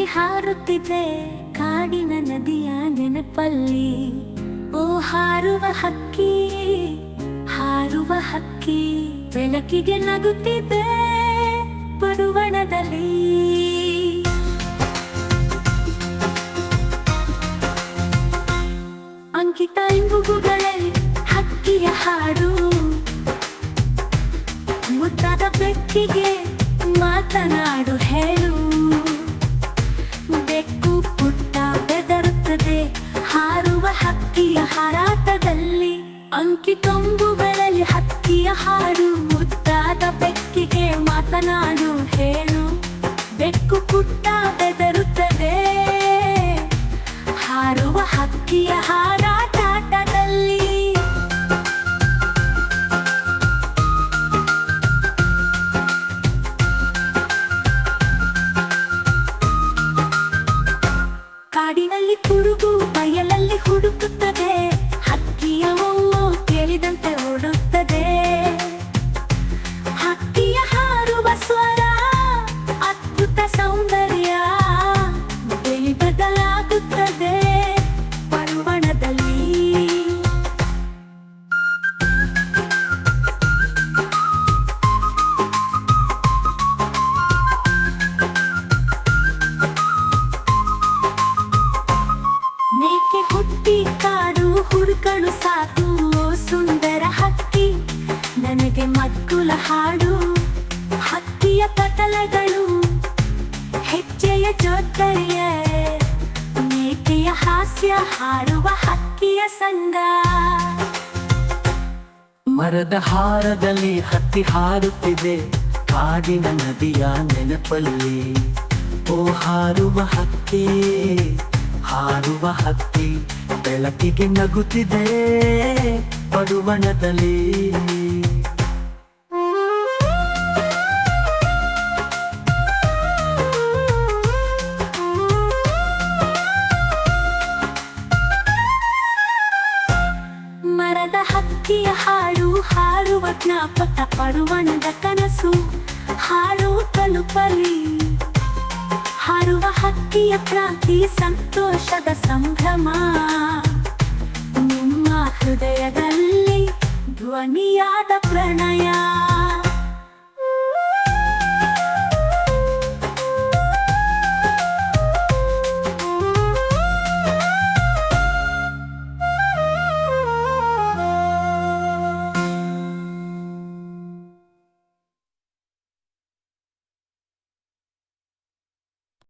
ಹಕ್ಕಿ ಹಾರುತ್ತಿದೆ ಕಾಡಿನ ನದಿಯ ನೆನಪಲ್ಲಿ. ಓ ಹಾರುವ ಹಕ್ಕಿ, ಹಾರುವ ಹಕ್ಕಿ, ಬೆಳಕಿಗೆ ನಗುತ್ತಿದೆ ಪಡುವಣದಲ್ಲಿ. ಅಂಕಿತ ಇಂಬುಗಳಲ್ಲಿ ಹಕ್ಕಿಯ ಹಾಡು, ಮುದ್ದಾದ ಬೆಕ್ಕಿಗೆ ಮಾತನಾಡು ಹೇಳು. ಬೆಕ್ಕು ಪುಟ್ಟ ಬೆದರುತ್ತದೆ ಹಾರುವ ಹಕ್ಕಿಯ ಹಾರಾಟದಲ್ಲಿ. ಅಂಕಿತಂಬುಗಳಲ್ಲಿ ಹಕ್ಕಿಯ ಹಾಡು, ಮುದ್ದಾದ ಬೆಕ್ಕಿಗೆ ಮಾತನಾಡು ಹೇಳು. ಬೆಕ್ಕು ಪುಟ್ಟ ಬೆದರುತ್ತದೆ ಹಾರುವ ಹಕ್ಕಿಯ ಹಾರಾಟದಲ್ಲಿ. ಕಾಡಿನಲ್ಲಿ ಕುರುಗು ಬಯಲಲ್ಲಿ ಹುಡುಕುತ್ತದೆ, ಹಕ್ಕಿಯ ಓ ಕೇಳಿದಂತೆ ಓಡುತ್ತದೆ. ಹಕ್ಕಿಯ ಹಾರುವ ಸ್ವರ ಅದ್ಭುತ ಸೌಂದರ್ಯ, ಬೆಳಿ ಬದಲಾಗುತ್ತದೆ ಪರ್ವಣದಲ್ಲಿ. ಮೇಕೆ ಹುಟ್ಟಿ ಕಾಡು ಹುಡುಕಲು ಸಾಕು, ಸುಂದರ ಹಕ್ಕಿ ನನಗೆ ಮಕ್ಕಳ ಹಾಡು. ಹಕ್ಕಿಯ ಕಟಲಗಳು ಹೆಜ್ಜೆಯ ಜೋತ್ತರಿಯ, ಮೇಕೆಯ ಹಾಸ್ಯ ಹಾಡುವ ಹಕ್ಕಿಯ ಸಂಗ. ಮರದ ಹಾರದಲ್ಲಿ ಹತ್ತಿ ಹಾರುತ್ತಿದೆ ಕಾಡಿನ ನದಿಯ ನೆನಪಲ್ಲಿ. ಓ ಹಾರುವ ಹಕ್ಕಿ, ಹಾರುವ ಹಕ್ಕಿ, ಬೆಳಕಿಗೆ ನಗುತ್ತಿದೆ ಪಡುವಣದಲ್ಲಿ. ಮರದ ಹಕ್ಕಿಯ ಹಾಡು ಹಾರುವ ಜ್ಞಾಪಕ, ಪಡುವಣದ ಕನಸು ಹಾಡು ತಲುಪಲಿ. ಹಾರುವ ಹಕ್ಕಿಯ ಕ್ರಾಂತಿ ಸಂತೋಷದ ಸಂಭ್ರಮ, ನಿಮ್ಮ ಹೃದಯದಲ್ಲಿ ಧ್ವನಿಯಾದ ಪ್ರಣಯ.